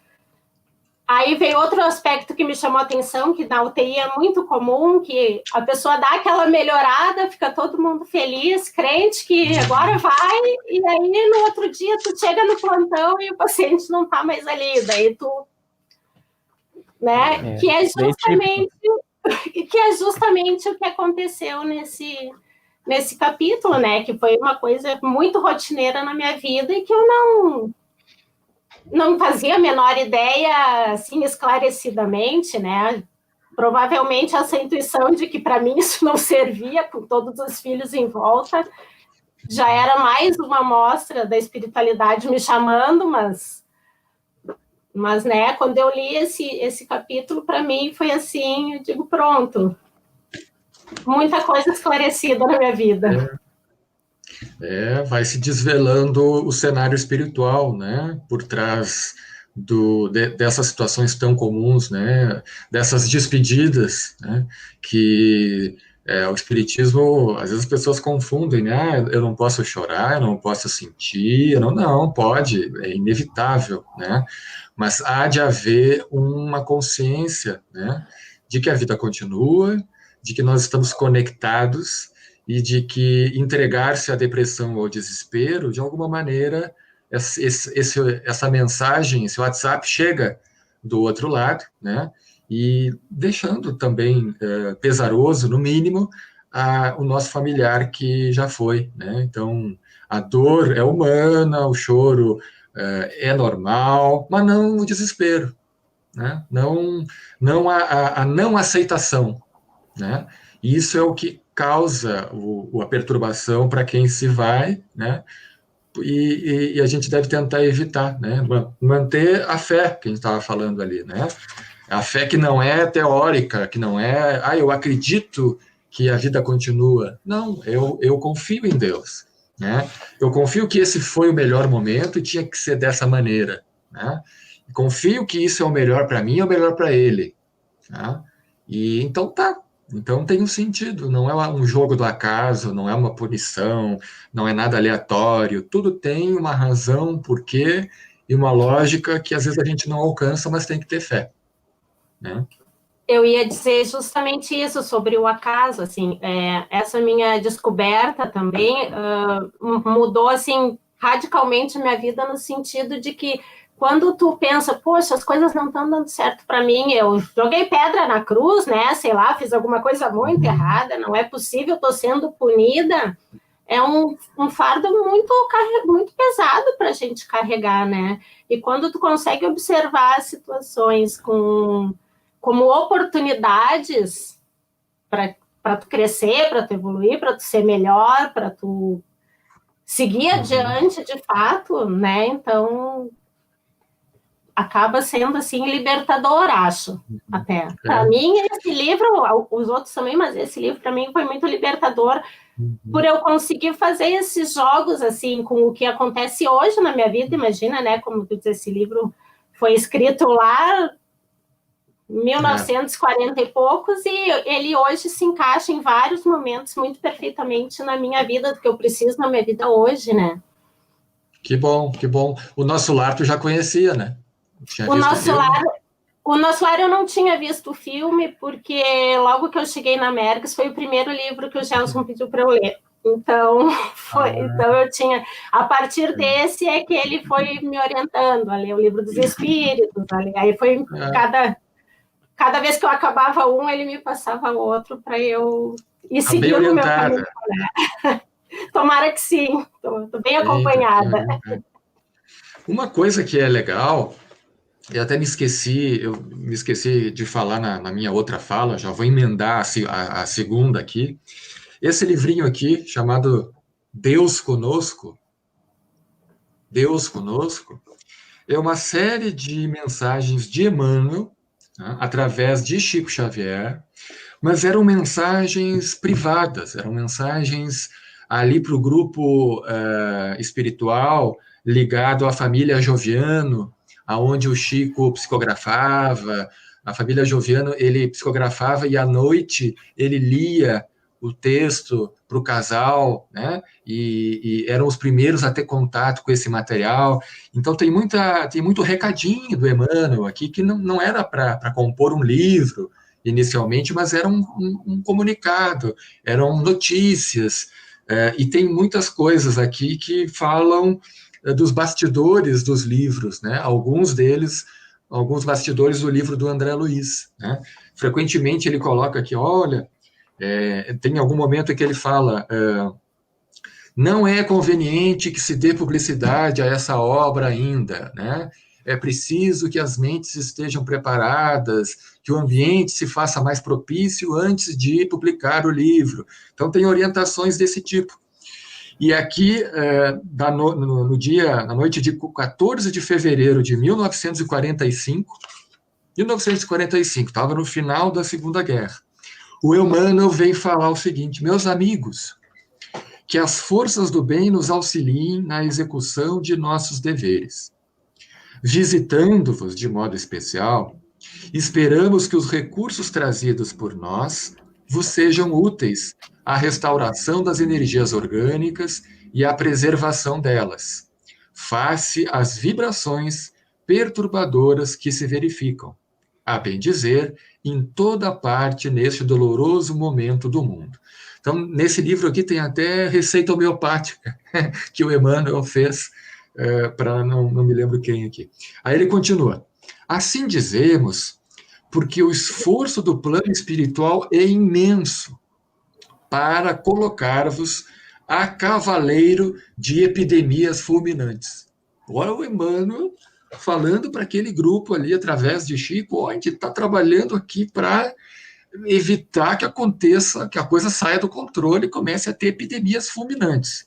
aí veio outro aspecto que me chamou a atenção, que na UTI é muito comum, que a pessoa dá aquela melhorada, fica todo mundo feliz, crente que agora vai, e aí no outro dia tu chega no plantão e o paciente não está mais ali, daí tu... né? Que é justamente o que aconteceu nesse capítulo, né? Que foi uma coisa muito rotineira na minha vida e que eu não fazia a menor ideia, assim, esclarecidamente, né? Provavelmente essa intuição de que para mim isso não servia, com todos os filhos em volta, já era mais uma amostra da espiritualidade me chamando, mas né, quando eu li esse capítulo, para mim foi assim, eu digo, pronto, muita coisa esclarecida na minha vida. Vai se desvelando o cenário espiritual, né, por trás dessas situações tão comuns, né, dessas despedidas, né, que o espiritismo, às vezes as pessoas confundem, né, eu não posso chorar, eu não posso sentir, não pode, é inevitável, né, mas há de haver uma consciência, né, de que a vida continua, de que nós estamos conectados e de que entregar-se à depressão ou ao desespero, de alguma maneira, essa mensagem, esse WhatsApp chega do outro lado, né? E deixando também pesaroso, no mínimo, o nosso familiar que já foi, né? Então, a dor é humana, o choro é normal, mas não o desespero, né? Não a não aceitação, né? E isso é o que causa a perturbação para quem se vai, né? E a gente deve tentar evitar, né? Manter a fé que a gente estava falando ali, né? A fé que não é teórica, que não é, eu acredito que a vida continua. Não, eu confio em Deus, né? Eu confio que esse foi o melhor momento e tinha que ser dessa maneira, né? Confio que isso é o melhor para mim, é o melhor para ele, tá? E então tá. Então tem um sentido, não é um jogo do acaso, não é uma punição, não é nada aleatório, tudo tem uma razão, um porquê e uma lógica que às vezes a gente não alcança, mas tem que ter fé, né? Eu ia dizer justamente isso sobre o acaso, assim, essa minha descoberta também mudou, assim, radicalmente minha vida no sentido de que quando tu pensa, poxa, as coisas não estão dando certo para mim, eu joguei pedra na cruz, né, sei lá, fiz alguma coisa muito errada, não é possível, estou sendo punida, é um fardo muito pesado para a gente carregar, né, e quando tu consegue observar as situações como oportunidades para tu crescer, para tu evoluir, para tu ser melhor, para tu seguir adiante de fato, né? Então acaba sendo assim libertador, acho, até. Para mim esse livro, os outros também, mas esse livro para mim foi muito libertador por eu conseguir fazer esses jogos assim com o que acontece hoje na minha vida. Imagina, né? Como tu diz, esse livro foi escrito lá 1940 e poucos, e ele hoje se encaixa em vários momentos muito perfeitamente na minha vida, do que eu preciso na minha vida hoje, né? Que bom, que bom. O Nosso Lar tu já conhecia, né? O Nosso Lar eu não tinha visto o filme, porque logo que eu cheguei na Mergs foi o primeiro livro que o Gelson pediu para eu ler. Então, então eu tinha... A partir desse é que ele foi me orientando a ler o Livro dos Espíritos, aí foi cada vez que eu acabava um, ele me passava outro para eu ir seguindo o meu caminho. Né? Tomara que sim, estou bem acompanhada. Uma coisa que é legal, eu até me esqueci de falar na minha outra fala, já vou emendar a segunda aqui. Esse livrinho aqui, chamado Deus Conosco, é uma série de mensagens de Emmanuel, através de Chico Xavier, mas eram mensagens privadas, eram mensagens ali para o grupo espiritual ligado à família Joviano, aonde o Chico psicografava. A família Joviano, ele psicografava e à noite ele lia o texto para o casal, né? E eram os primeiros a ter contato com esse material. Então tem muito recadinho do Emmanuel aqui, que não era para compor um livro inicialmente, mas era um comunicado, eram notícias, e tem muitas coisas aqui que falam dos bastidores dos livros, né? Alguns bastidores do livro do André Luiz, né? Frequentemente ele coloca aqui, olha, tem algum momento em que ele fala, não é conveniente que se dê publicidade a essa obra ainda, né? É preciso que as mentes estejam preparadas, que o ambiente se faça mais propício antes de publicar o livro. Então, tem orientações desse tipo. E aqui, na noite de 14 de fevereiro de 1945, estava no final da Segunda Guerra, o Emmanuel vem falar o seguinte: meus amigos, que as forças do bem nos auxiliem na execução de nossos deveres. Visitando-vos de modo especial, esperamos que os recursos trazidos por nós vos sejam úteis à restauração das energias orgânicas e à preservação delas, face às vibrações perturbadoras que se verificam, a bem dizer, em toda parte neste doloroso momento do mundo. Então, nesse livro aqui tem até receita homeopática que o Emmanuel fez para não me lembro quem aqui. Aí ele continua. Assim dizemos, porque o esforço do plano espiritual é imenso para colocar-vos a cavaleiro de epidemias fulminantes. Olha o Emmanuel falando para aquele grupo ali, através de Chico, a gente está trabalhando aqui para evitar que aconteça, que a coisa saia do controle e comece a ter epidemias fulminantes.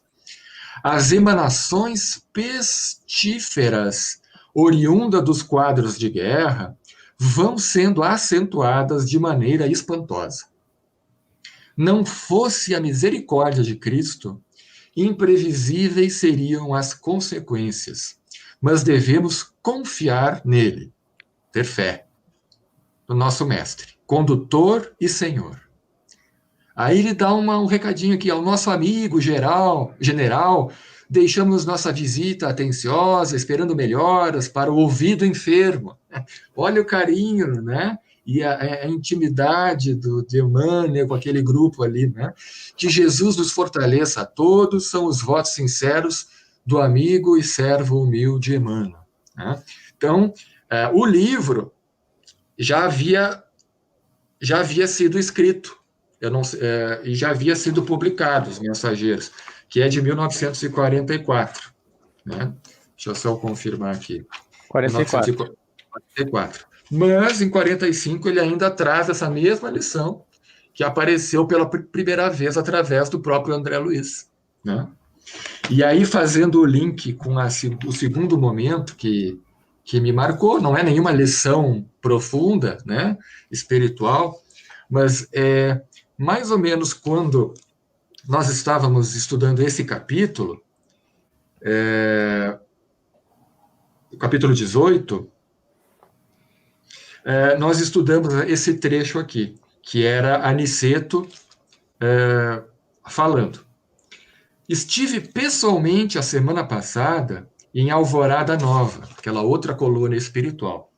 As emanações pestíferas oriundas dos quadros de guerra vão sendo acentuadas de maneira espantosa. Não fosse a misericórdia de Cristo, imprevisíveis seriam as consequências, mas devemos confiar nele, ter fé no nosso mestre, condutor e senhor. Aí ele dá um recadinho aqui ao nosso amigo general, deixamos nossa visita atenciosa, esperando melhoras para o ouvido enfermo. Olha o carinho, né? E a intimidade de Emmanuel com aquele grupo ali, né? Que Jesus nos fortaleça a todos, são os votos sinceros do amigo e servo humilde Emmanuel. Né? Então, o livro já havia sido escrito, e já havia sido publicado, Os Mensageiros, que é de 1944. Né? Deixa eu só confirmar aqui. 44. Mas, em 45, ele ainda traz essa mesma lição que apareceu pela primeira vez através do próprio André Luiz. Né? E aí, fazendo o link com o segundo momento que me marcou, não é nenhuma lição profunda, né, espiritual, mas mais ou menos quando nós estávamos estudando esse capítulo, o capítulo 18, nós estudamos esse trecho aqui, que era Aniceto falando. Estive pessoalmente a semana passada em Alvorada Nova, aquela outra colônia espiritual,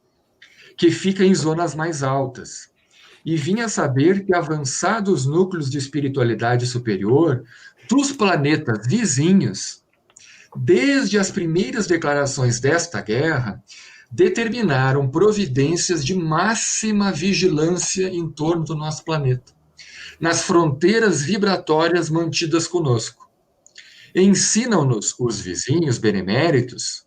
que fica em zonas mais altas, e vim a saber que avançados núcleos de espiritualidade superior dos planetas vizinhos, desde as primeiras declarações desta guerra, determinaram providências de máxima vigilância em torno do nosso planeta, nas fronteiras vibratórias mantidas conosco. Ensinam-nos os vizinhos beneméritos,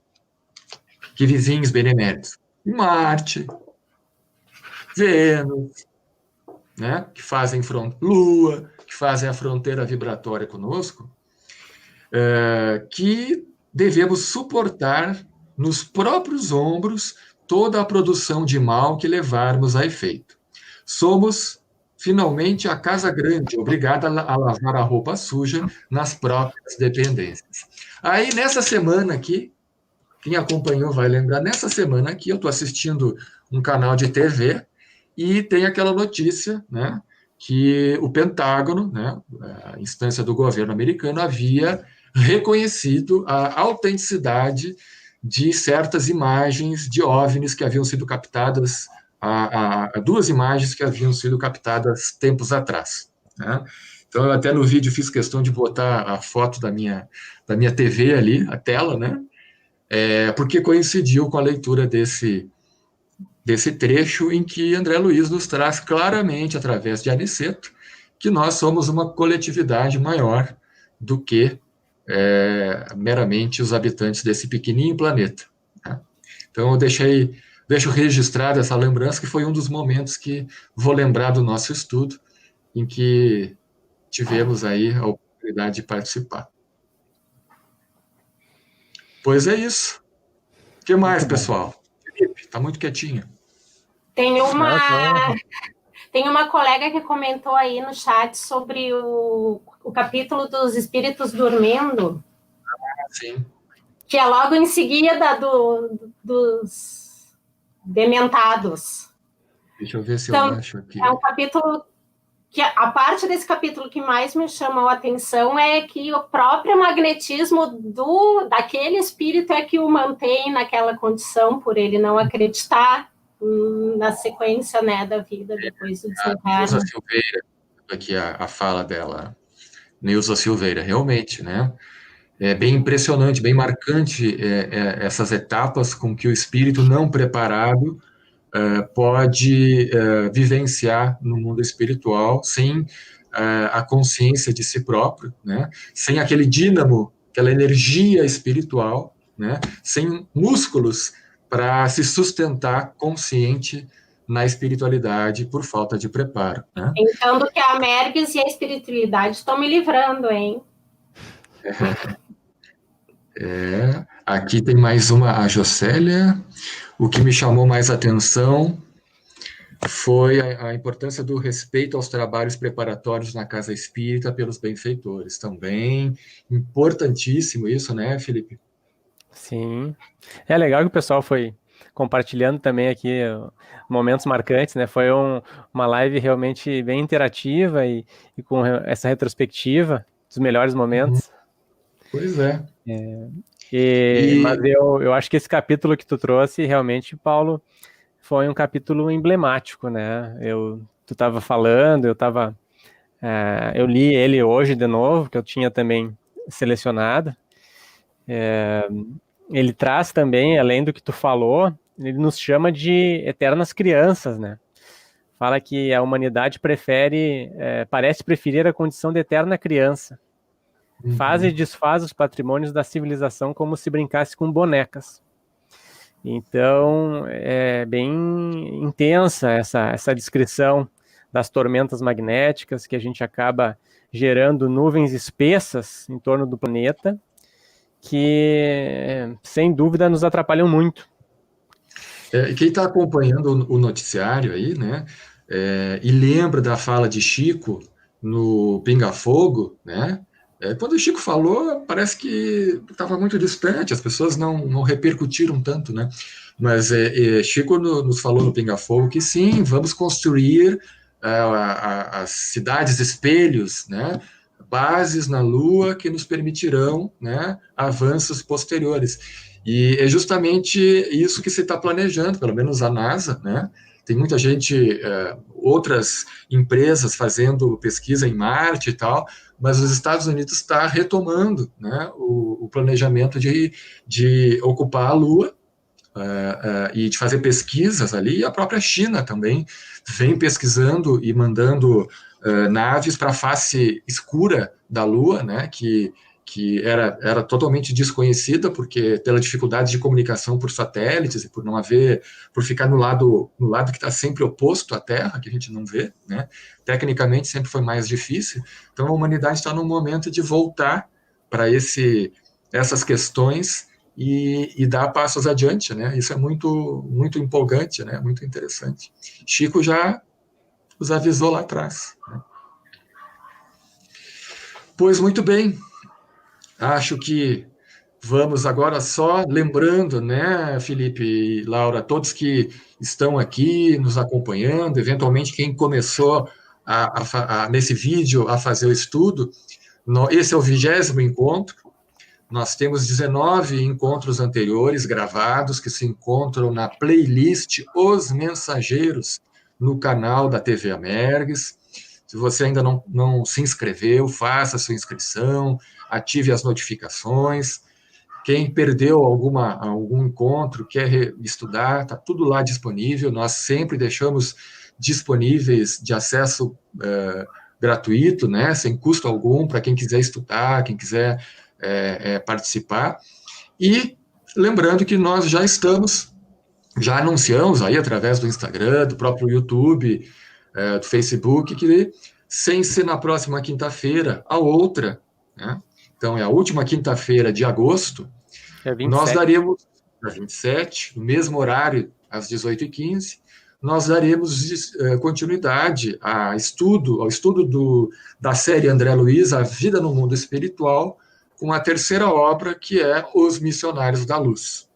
que vizinhos beneméritos? Marte, Vênus, né, que fazem Lua, que fazem a fronteira vibratória conosco, que devemos suportar nos próprios ombros toda a produção de mal que levarmos a efeito. Somos, finalmente, a casa grande, obrigada a lavar a roupa suja nas próprias dependências. Aí, nessa semana aqui, quem acompanhou vai lembrar, nessa semana aqui eu estou assistindo um canal de TV e tem aquela notícia, né, que o Pentágono, né, a instância do governo americano, havia reconhecido a autenticidade de certas imagens de OVNIs que haviam sido captadas, duas imagens que haviam sido captadas tempos atrás. Né? Então, eu até no vídeo fiz questão de botar a foto da minha TV ali, a tela, né? Porque coincidiu com a leitura desse trecho em que André Luiz nos traz claramente, através de Aniceto, que nós somos uma coletividade maior do que meramente os habitantes desse pequenininho planeta. Né? Então, eu deixo registrada essa lembrança, que foi um dos momentos que vou lembrar do nosso estudo, em que tivemos aí a oportunidade de participar. Pois é isso. O que mais, pessoal? Felipe, está muito quietinho. Tem uma colega que comentou aí no chat sobre o capítulo dos espíritos dormindo. Sim. Que é logo em seguida dos dementados. Deixa eu ver se eu acho aqui. É um capítulo que a parte desse capítulo que mais me chamou a atenção é que o próprio magnetismo daquele espírito é que o mantém naquela condição, por ele não acreditar na sequência, né, da vida depois do desencarne. A Silveira, aqui a fala dela. Neuza Silveira, realmente, né? É bem impressionante, bem marcante essas etapas com que o espírito não preparado pode vivenciar no mundo espiritual sem a consciência de si próprio, né? Sem aquele dínamo, aquela energia espiritual, né? Sem músculos para se sustentar consciente na espiritualidade por falta de preparo, né? Entendo que a Mergues e a espiritualidade estão me livrando, hein? Aqui tem mais uma, a Jocélia. O que me chamou mais atenção foi a importância do respeito aos trabalhos preparatórios na casa espírita pelos benfeitores. Também importantíssimo isso, né, Felipe? Sim. É legal que o pessoal foi compartilhando também aqui momentos marcantes, né? Foi uma live realmente bem interativa e com essa retrospectiva dos melhores momentos. Pois é. Mas eu acho que esse capítulo que tu trouxe, realmente, Paulo, foi um capítulo emblemático, né? Tu estava falando, eu li ele hoje de novo, que eu tinha também selecionado. Ele traz também, além do que tu falou, ele nos chama de eternas crianças, né? Fala que a humanidade parece preferir a condição de eterna criança. Faz e desfaz os patrimônios da civilização como se brincasse com bonecas. Então, é bem intensa essa descrição das tormentas magnéticas, que a gente acaba gerando nuvens espessas em torno do planeta, que, sem dúvida, nos atrapalham muito. Quem está acompanhando o noticiário aí, né, e lembra da fala de Chico no Pinga Fogo, né, quando o Chico falou, parece que estava muito distante, as pessoas não repercutiram tanto, né? Mas Chico nos falou no Pinga Fogo que sim, vamos construir as cidades espelhos, né? Bases na Lua que nos permitirão, né, avanços posteriores. E é justamente isso que se está planejando, pelo menos a NASA, né? Tem muita gente, outras empresas fazendo pesquisa em Marte e tal, mas os Estados Unidos está retomando, né, o planejamento de ocupar a Lua e de fazer pesquisas ali, e a própria China também vem pesquisando e mandando naves para a face escura da Lua, né, que era totalmente desconhecida, porque pela dificuldade de comunicação por satélites e por ficar no lado que está sempre oposto à Terra, que a gente não vê, né? Tecnicamente sempre foi mais difícil. Então a humanidade está num momento de voltar para essas questões e dar passos adiante, né? Isso é muito, muito empolgante, né? Muito interessante. Chico já os avisou lá atrás, né? Pois muito bem. Acho que vamos agora só lembrando, né, Felipe e Laura, todos que estão aqui nos acompanhando, eventualmente quem começou nesse vídeo a fazer o estudo, esse é o 20º encontro, nós temos 19 encontros anteriores gravados que se encontram na playlist Os Mensageiros, no canal da TV Amergues. Se você ainda não se inscreveu, faça a sua inscrição, ative as notificações. Quem perdeu algum encontro, quer estudar, está tudo lá disponível. Nós sempre deixamos disponíveis de acesso gratuito, né, sem custo algum, para quem quiser estudar, quem quiser participar. E lembrando que nós já anunciamos aí através do Instagram, do próprio YouTube, do Facebook, que sem ser na próxima quinta-feira, a outra, né? Então, é a última quinta-feira de agosto, nós daremos, na 27, no mesmo horário, às 18h15, nós daremos continuidade ao estudo da série André Luiz, A Vida no Mundo Espiritual, com a terceira obra, que é Os Missionários da Luz,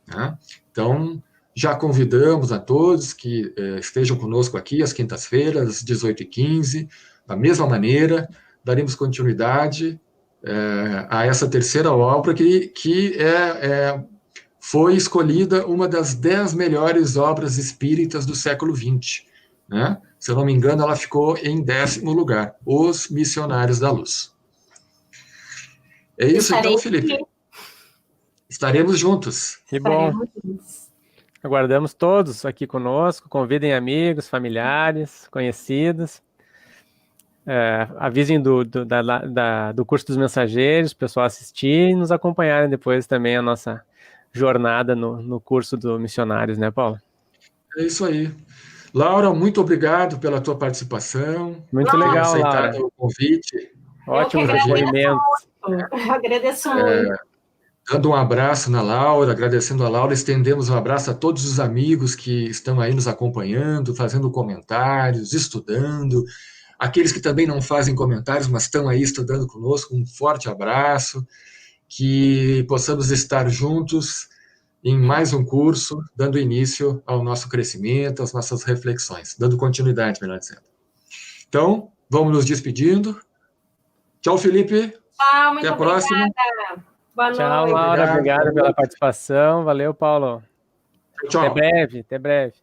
né? Então, já convidamos a todos que estejam conosco aqui às quintas-feiras, às 18h15, da mesma maneira, daremos continuidade a essa terceira obra que foi escolhida uma das 10 melhores obras espíritas do século XX, né? Se eu não me engano, ela ficou em 10º lugar, Os Missionários da Luz. É isso então, Felipe? Estaremos juntos. Que bom. Aguardamos todos aqui conosco. Convidem amigos, familiares, conhecidos. Avisem do curso dos mensageiros, o pessoal assistir e nos acompanharem depois também a nossa jornada no curso do Missionários, né, Paulo? É isso aí. Laura, muito obrigado pela tua participação. Muito legal, Laura. O convite. Ótimo depoimento. Agradeço muito. Dando um abraço na Laura, agradecendo a Laura, estendemos um abraço a todos os amigos que estão aí nos acompanhando, fazendo comentários, estudando. Aqueles que também não fazem comentários, mas estão aí estudando conosco, um forte abraço. Que possamos estar juntos em mais um curso, dando início ao nosso crescimento, às nossas reflexões, dando continuidade, melhor dizendo. Então, vamos nos despedindo. Tchau, Felipe. Tchau, muito Até a próxima. Boa noite. Tchau, Laura. Obrigado pela participação. Valeu, Paulo. Tchau. Até breve.